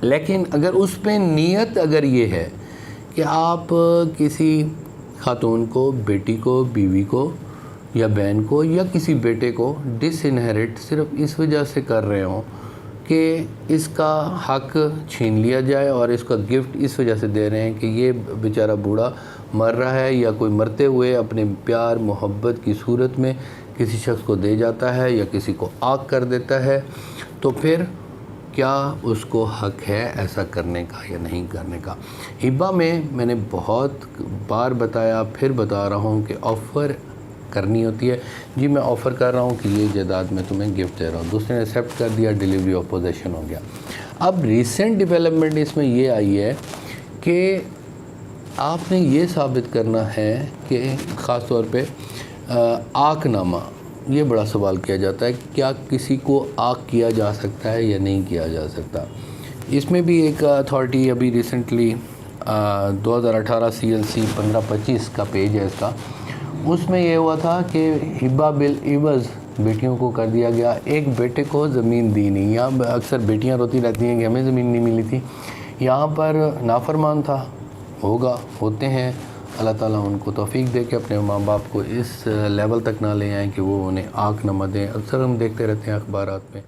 لیکن اگر اس پہ نیت اگر یہ ہے کہ آپ کسی خاتون کو، بیٹی کو، بیوی کو یا بہن کو یا کسی بیٹے کو ڈس انہیرٹ صرف اس وجہ سے کر رہے ہوں کہ اس کا حق چھین لیا جائے اور اس کا گفٹ اس وجہ سے دے رہے ہیں کہ یہ بیچارہ بوڑھا مر رہا ہے یا کوئی مرتے ہوئے اپنے پیار محبت کی صورت میں کسی شخص کو دے جاتا ہے یا کسی کو آگ کر دیتا ہے، تو پھر کیا اس کو حق ہے ایسا کرنے کا یا نہیں کرنے کا؟ ہبہ میں نے بہت بار بتایا، پھر بتا رہا ہوں کہ آفر کرنی ہوتی ہے. جی میں آفر کر رہا ہوں کہ یہ جائیداد میں تمہیں گفٹ دے رہا ہوں، دوسرے نے ایکسیپٹ کر دیا، ڈیلیوری آف پوزیشن ہو گیا. اب ریسنٹ ڈیولپمنٹ اس میں یہ آئی ہے کہ آپ نے یہ ثابت کرنا ہے کہ خاص طور پہ آک نامہ، یہ بڑا سوال کیا جاتا ہے، کیا کسی کو آک کیا جا سکتا ہے یا نہیں کیا جا سکتا؟ اس میں بھی ایک اتھارٹی ابھی ریسنٹلی 2018 CLC 1525 کا پیج ہے اس کا، اس میں یہ ہوا تھا کہ ہبہ بالعوض بیٹیوں کو کر دیا گیا. ایک بیٹے کو زمین دی نہیں. یہاں اکثر بیٹیاں روتی رہتی ہیں کہ ہمیں زمین نہیں ملی تھی. یہاں پر نافرمان تھا، ہوتے ہیں. اللہ تعالیٰ ان کو توفیق دے کہ اپنے ماں باپ کو اس لیول تک نہ لے آئیں کہ وہ انہیں آنکھ نہ دیں. اکثر ہم دیکھتے رہتے ہیں اخبارات میں.